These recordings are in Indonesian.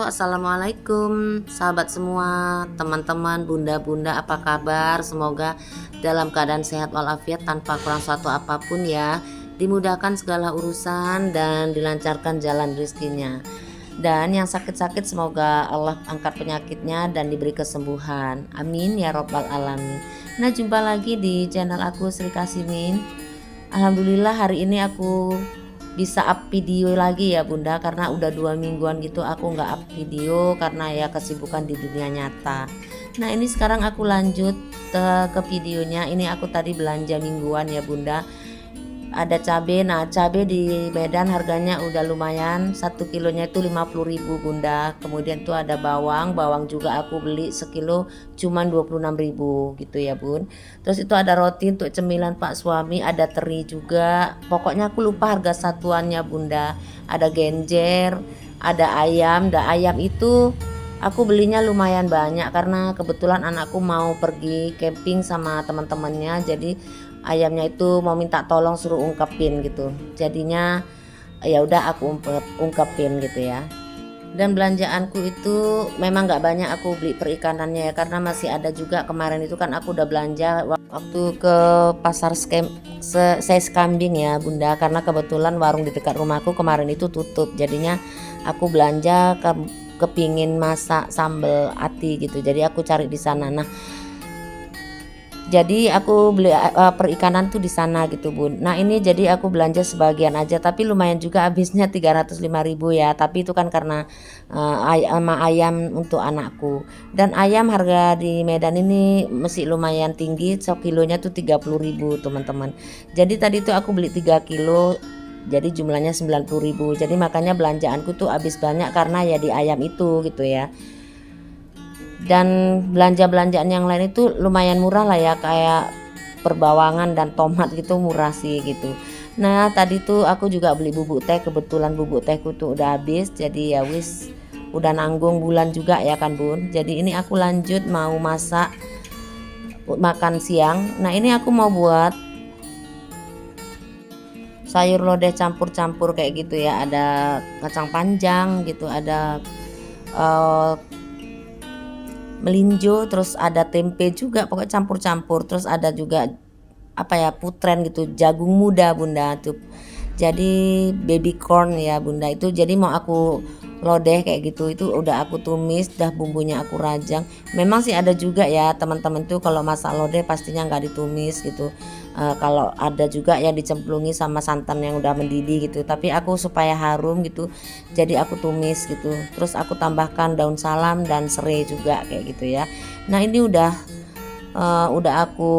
Assalamualaikum sahabat semua, teman-teman, bunda-bunda, apa kabar? Semoga dalam keadaan sehat walafiat tanpa kurang suatu apapun ya. Dimudahkan segala urusan dan dilancarkan jalan rezekinya. Dan yang sakit-sakit semoga Allah angkat penyakitnya dan diberi kesembuhan. Amin ya robbal alamin. Nah, jumpa lagi di channel aku Sri Kasimin. Alhamdulillah hari ini aku bisa up video lagi ya bunda, karena udah 2 mingguan gitu aku nggak up video karena ya kesibukan di dunia nyata. Nah ini sekarang aku lanjut ke videonya. Ini aku tadi belanja mingguan ya bunda. Ada cabai, nah cabai di Medan harganya udah lumayan, 1 kilonya itu 50.000 bunda. Kemudian tuh ada bawang juga aku beli sekilo cuman 26.000 gitu ya bun. Terus itu ada roti untuk cemilan pak suami, ada teri juga. Pokoknya aku lupa harga satuannya bunda. Ada genjer, ada ayam. Ayam itu aku belinya lumayan banyak karena kebetulan anakku mau pergi camping sama teman-temannya, jadi ayamnya itu mau minta tolong suruh ungkepin gitu. Jadinya ya udah aku ungkepin gitu ya. Dan belanjaanku itu memang nggak banyak aku beli perikanannya ya, karena masih ada juga kemarin itu kan aku udah belanja waktu ke pasar size kambing ya bunda, karena kebetulan warung di dekat rumahku kemarin itu tutup. Jadinya aku belanja kepingin masak sambal ati gitu, jadi aku cari di sana. Nah jadi aku beli perikanan tuh di sana gitu bun. Nah ini jadi aku belanja sebagian aja, tapi lumayan juga habisnya 305.000 ya. Tapi itu kan karena sama ayam untuk anakku. Dan ayam harga di Medan ini masih lumayan tinggi, kilonya tuh 30.000 teman-teman. Jadi tadi tuh aku beli 3 kilo, jadi jumlahnya 90.000. Jadi makanya belanjaanku tuh habis banyak karena ya di ayam itu gitu ya. Dan belanja-belanjaan yang lain itu lumayan murah lah ya, kayak perbawangan dan tomat gitu murah sih gitu. Nah tadi tuh aku juga beli bubuk teh, kebetulan bubuk tehku tuh udah habis, jadi ya wis udah nanggung bulan juga ya kan bun. Jadi ini aku lanjut mau masak makan siang. Nah ini aku mau buat sayur lodeh campur-campur kayak gitu ya, ada kacang panjang gitu, ada melinjo, terus ada tempe juga, pokoknya campur-campur. Terus ada juga apa ya, putren gitu, jagung muda bunda tuh, jadi baby corn ya bunda itu. Jadi mau aku lodeh kayak gitu, itu udah aku tumis, dah bumbunya aku rajang. Memang sih ada juga ya teman-teman tuh kalau masak lodeh pastinya nggak ditumis gitu. Kalau ada juga yang dicemplungi sama santan yang udah mendidih gitu, tapi aku supaya harum gitu jadi aku tumis gitu. Terus aku tambahkan daun salam dan serai juga kayak gitu ya. Nah ini udah aku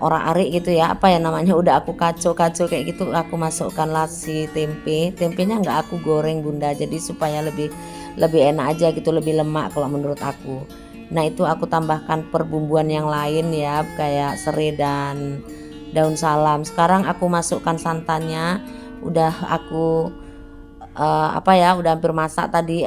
orak-arik gitu ya, apa ya namanya, udah aku kacau-kacau kayak gitu. Aku masukkanlah si tempenya nggak aku goreng bunda, jadi supaya lebih enak aja gitu, lebih lemak kalau menurut aku. Nah itu aku tambahkan perbumbuan yang lain ya, kayak serai dan daun salam. Sekarang aku masukkan santannya, udah aku apa ya, udah hampir masak tadi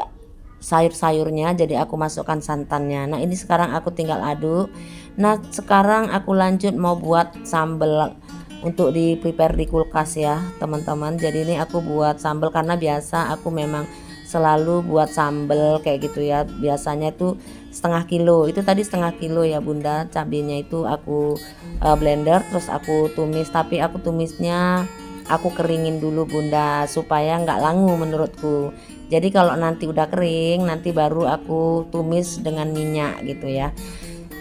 sayur-sayurnya, jadi aku masukkan santannya. Nah ini sekarang aku tinggal aduk. Nah sekarang aku lanjut mau buat sambal untuk di prepare di kulkas ya teman-teman. Jadi ini aku buat sambal karena biasa aku memang selalu buat sambal kayak gitu ya. Biasanya itu setengah kilo, itu tadi setengah kilo ya bunda. Cabenya itu aku blender, terus aku tumis, tapi aku tumisnya aku keringin dulu bunda supaya nggak langu menurutku. Jadi kalau nanti udah kering, nanti baru aku tumis dengan minyak gitu ya.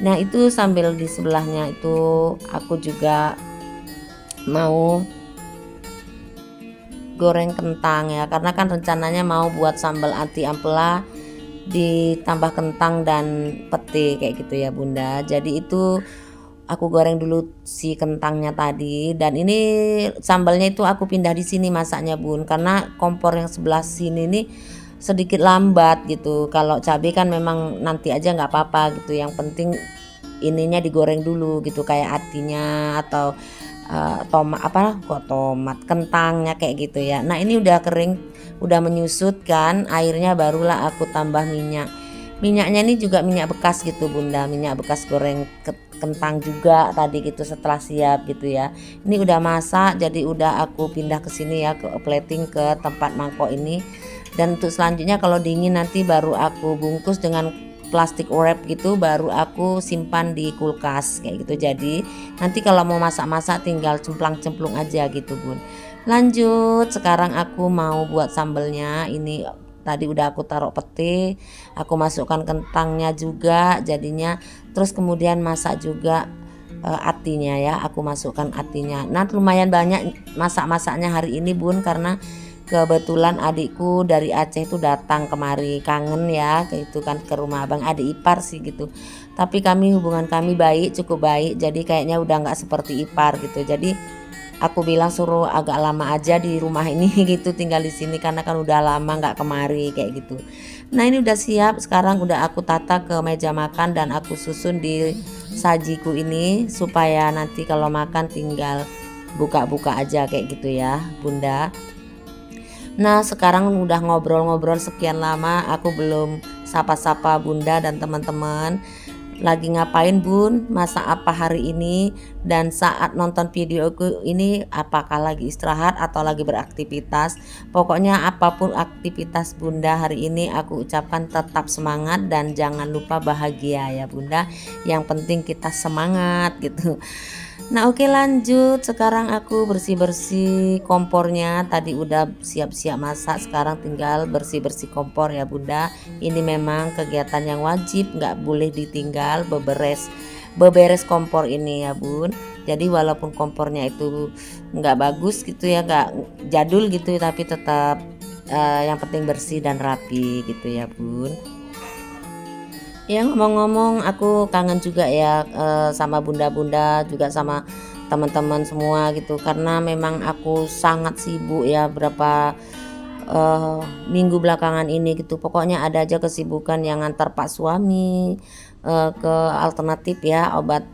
Nah itu sambil di sebelahnya itu aku juga mau goreng kentang ya, karena kan rencananya mau buat sambal anti ampela ditambah kentang dan pete kayak gitu ya bunda. Jadi itu aku goreng dulu si kentangnya tadi, dan ini sambalnya itu aku pindah di sini masaknya bun, karena kompor yang sebelah sini nih sedikit lambat gitu. Kalau cabai kan memang nanti aja nggak apa-apa gitu, yang penting ininya digoreng dulu gitu, kayak atinya atau tomat kentangnya kayak gitu ya. Nah ini udah kering, udah menyusut kan airnya, barulah aku tambah minyak. Minyaknya ini juga minyak bekas gitu bunda, minyak bekas goreng kentang juga tadi gitu setelah siap gitu ya. Ini udah masak, jadi udah aku pindah ke sini ya, ke plating ke tempat mangkok ini. Dan untuk selanjutnya kalau dingin nanti baru aku bungkus dengan plastik wrap gitu, baru aku simpan di kulkas kayak gitu. Jadi nanti kalau mau masak-masak tinggal cemplang-cemplung aja gitu bun. Lanjut, sekarang aku mau buat sambelnya. Ini tadi udah aku taruh pete, aku masukkan kentangnya juga jadinya, terus kemudian masak juga atinya ya, aku masukkan atinya. Nah lumayan banyak masak-masaknya hari ini bun, karena kebetulan adikku dari Aceh itu datang kemari, kangen ya gitu kan ke rumah abang, adik ipar sih gitu. Tapi hubungan kami baik, cukup baik, jadi kayaknya udah nggak seperti ipar gitu. Jadi aku bilang suruh agak lama aja di rumah ini gitu, tinggal di sini karena kan udah lama nggak kemari kayak gitu. Nah ini udah siap, sekarang udah aku tata ke meja makan dan aku susun di sajiku ini supaya nanti kalau makan tinggal buka-buka aja kayak gitu ya bunda. Nah sekarang udah ngobrol-ngobrol sekian lama, aku belum sapa-sapa bunda dan teman-teman. Lagi ngapain bun, masak apa hari ini, dan saat nonton videoku ini apakah lagi istirahat atau lagi beraktivitas. Pokoknya apapun aktivitas bunda hari ini, aku ucapkan tetap semangat dan jangan lupa bahagia ya bunda. Yang penting kita semangat gitu. Nah oke lanjut, sekarang aku bersih-bersih kompornya. Tadi udah siap-siap masak, sekarang tinggal bersih-bersih kompor ya bunda. Ini memang kegiatan yang wajib, nggak boleh ditinggal, beberes kompor ini ya bun. Jadi walaupun kompornya itu nggak bagus gitu ya, nggak jadul gitu, tapi tetap yang penting bersih dan rapi gitu ya bun. Ya ngomong-ngomong aku kangen juga ya sama bunda-bunda juga sama teman-teman semua gitu, karena memang aku sangat sibuk ya berapa minggu belakangan ini gitu. Pokoknya ada aja kesibukan yang antar pak suami ke alternatif ya obat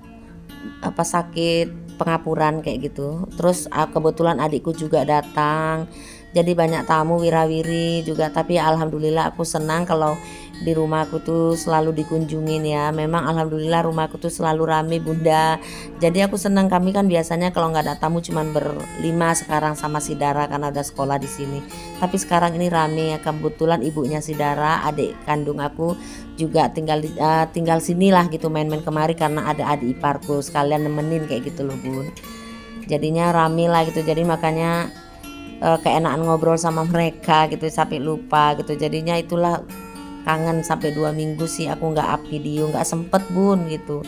apa sakit pengapuran kayak gitu. Terus kebetulan adikku juga datang. Jadi banyak tamu wirawiri juga, tapi ya alhamdulillah aku senang kalau di rumahku tuh selalu dikunjungin ya. Memang alhamdulillah rumahku tuh selalu rame bunda. Jadi aku senang, kami kan biasanya kalau nggak ada tamu cuman berlima sekarang sama si Dara karena udah sekolah di sini. Tapi sekarang ini rame ya, kebetulan ibunya si Dara, adik kandung aku juga tinggal sinilah gitu, main-main kemari karena ada adik iparku sekalian nemenin kayak gitu loh bun. Jadinya rame lah gitu, jadi makanya keenaan ngobrol sama mereka gitu sampai lupa gitu. Jadinya itulah kangen sampai 2 minggu sih aku nggak up video, nggak sempet bun gitu.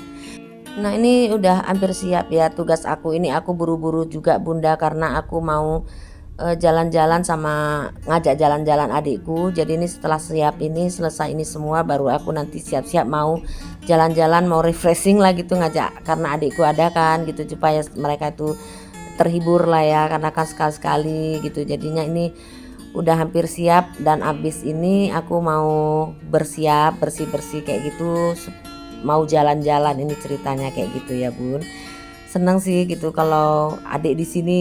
Nah ini udah hampir siap ya tugas aku ini, aku buru-buru juga bunda karena aku mau jalan-jalan sama ngajak jalan-jalan adikku. Jadi ini setelah siap ini, selesai ini semua baru aku nanti siap-siap mau jalan-jalan, mau refreshing lah gitu, ngajak karena adikku ada kan gitu supaya mereka itu terhibur lah ya, karena kan sekali-sekali gitu. Jadinya ini udah hampir siap dan abis ini aku mau bersiap bersih-bersih kayak gitu, mau jalan-jalan ini ceritanya kayak gitu ya bun. Seneng sih gitu kalau adik di sini,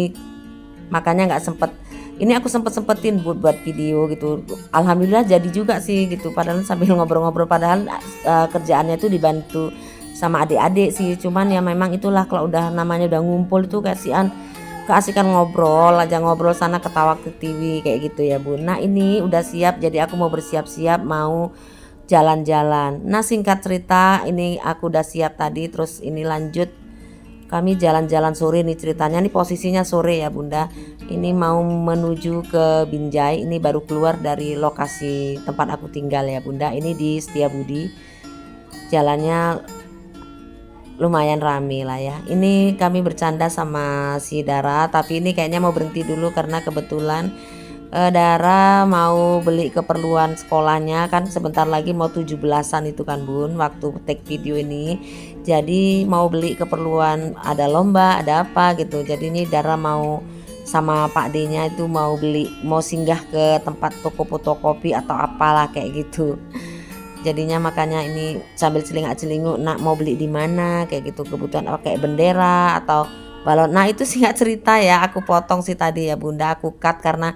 makanya nggak sempet ini aku sempetin buat video gitu. Alhamdulillah jadi juga sih gitu, padahal sambil ngobrol-ngobrol, padahal kerjaannya tuh dibantu sama adik-adik sih, cuman ya memang itulah kalau udah namanya udah ngumpul itu keasikan ngobrol aja, ngobrol sana ketawa ke TV kayak gitu ya bun. Nah ini udah siap, jadi aku mau bersiap-siap mau jalan-jalan. Nah singkat cerita ini aku udah siap tadi, terus ini lanjut kami jalan-jalan sore nih ceritanya. Nih posisinya sore ya bunda, ini mau menuju ke Binjai, ini baru keluar dari lokasi tempat aku tinggal ya bunda. Ini di Setiabudi, jalannya lumayan rame lah ya. Ini kami bercanda sama si Dara, tapi ini kayaknya mau berhenti dulu karena kebetulan Dara mau beli keperluan sekolahnya, kan sebentar lagi mau 17-an itu kan bun waktu take video ini. Jadi mau beli keperluan, ada lomba ada apa gitu. Jadi ini Dara mau sama Pak D-nya itu mau beli, mau singgah ke tempat toko fotokopi atau apalah kayak gitu. Jadinya makanya ini sambil celingak-celinguk nak mau beli di mana kayak gitu, kebutuhan apa kayak bendera atau balon. Nah itu singkat cerita ya, aku potong sih tadi ya bunda, aku cut karena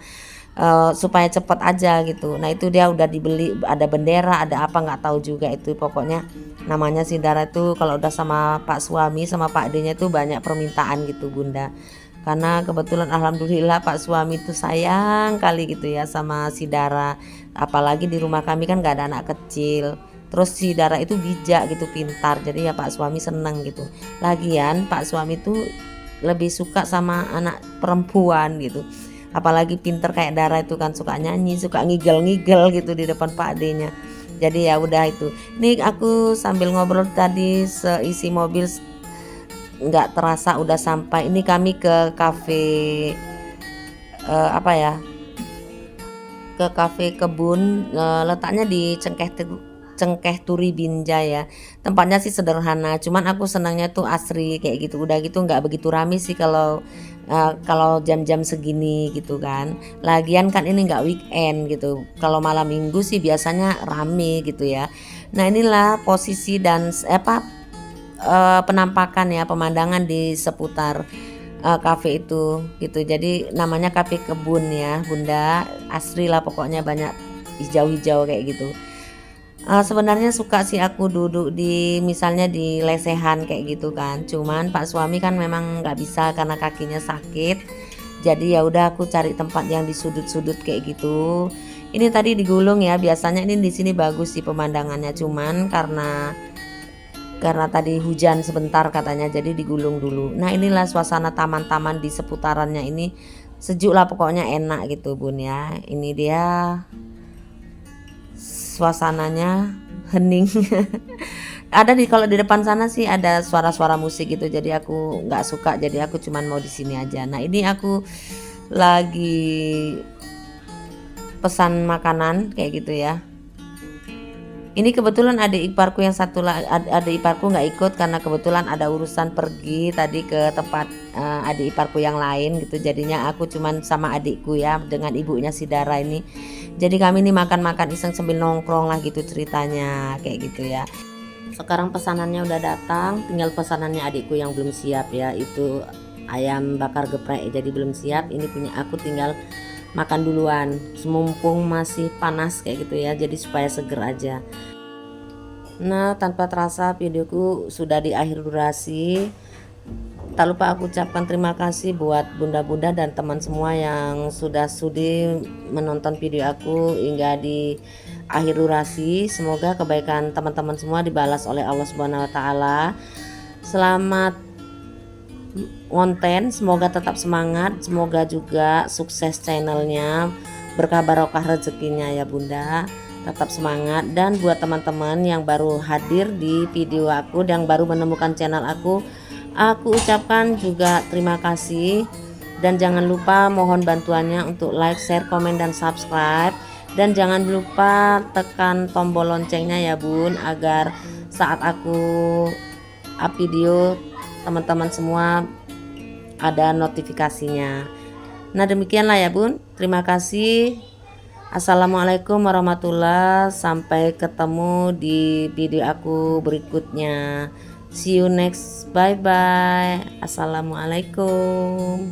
supaya cepet aja gitu. Nah itu dia udah dibeli, ada bendera ada apa nggak tahu juga itu. Pokoknya namanya si Dara itu kalau udah sama pak suami sama pak D-nya itu banyak permintaan gitu bunda. karena kebetulan alhamdulillah Pak suami tuh sayang kali gitu ya sama si Dara, apalagi di rumah kami kan gak ada anak kecil. Terus si Dara itu bijak gitu, pintar, jadi ya Pak suami seneng gitu. Lagian Pak suami tuh lebih suka sama anak perempuan gitu, apalagi pinter kayak Dara itu kan, suka nyanyi, suka ngigel-ngigel gitu di depan Pak D-nya. Jadi ya udah itu. Nih aku sambil ngobrol tadi seisi mobil, nggak terasa udah sampai. Ini kami ke kafe, apa ya, ke kafe kebun, letaknya di Cengkeh Turi Binjai ya. Tempatnya sih sederhana, cuman aku senangnya tuh asri kayak gitu. Udah gitu nggak begitu rame sih kalau jam-jam segini gitu kan. Lagian kan ini nggak weekend gitu. Kalau malam minggu sih biasanya rame gitu ya. Nah inilah posisi dan penampakan ya, pemandangan di seputar kafe itu gitu. Jadi namanya kafe kebun ya Bunda, asri lah pokoknya, banyak hijau-hijau kayak gitu. Sebenarnya suka sih aku duduk di misalnya di lesehan kayak gitu kan, cuman Pak suami kan memang nggak bisa karena kakinya sakit. Jadi ya udah aku cari tempat yang di sudut-sudut kayak gitu. Ini tadi digulung ya, biasanya ini di sini bagus sih pemandangannya, cuman karena tadi hujan sebentar katanya, jadi digulung dulu. Nah inilah suasana taman-taman di seputarannya ini, sejuk lah pokoknya, enak gitu Bun ya. Ini dia suasananya, hening. Ada kalau di depan sana sih ada suara-suara musik gitu, jadi aku nggak suka, jadi aku cuman mau di sini aja. Nah ini aku lagi pesan makanan kayak gitu ya. Ini kebetulan adik iparku yang satu lah, adik iparku nggak ikut karena kebetulan ada urusan pergi tadi ke tempat adik iparku yang lain gitu. Jadinya aku cuman sama adikku ya dengan ibunya si Dara ini. Jadi kami ini makan-makan iseng sambil nongkrong lah gitu ceritanya kayak gitu ya. Sekarang pesanannya udah datang, tinggal pesanannya adikku yang belum siap ya, itu ayam bakar geprek jadi belum siap. Ini punya aku, tinggal makan duluan mumpung masih panas kayak gitu ya, jadi supaya seger aja. Nah tanpa terasa videoku sudah di akhir durasi. Tak lupa aku ucapkan terima kasih buat bunda-bunda dan teman semua yang sudah sudi menonton video aku hingga di akhir durasi. Semoga kebaikan teman-teman semua dibalas oleh Allah Subhanahu wa taala. Selamat konten, semoga tetap semangat, semoga juga sukses channelnya, berkah barokah rezekinya ya Bunda, tetap semangat. Dan buat teman-teman yang baru hadir di video aku, yang baru menemukan channel aku ucapkan juga terima kasih. Dan jangan lupa mohon bantuannya untuk like, share, komen, dan subscribe. Dan jangan lupa tekan tombol loncengnya ya Bun, agar saat aku up video teman-teman semua ada notifikasinya. Nah demikianlah ya Bun, terima kasih. Assalamualaikum warahmatullahi wabarakatuh. Sampai ketemu di video aku berikutnya. See you next, bye bye. Assalamualaikum.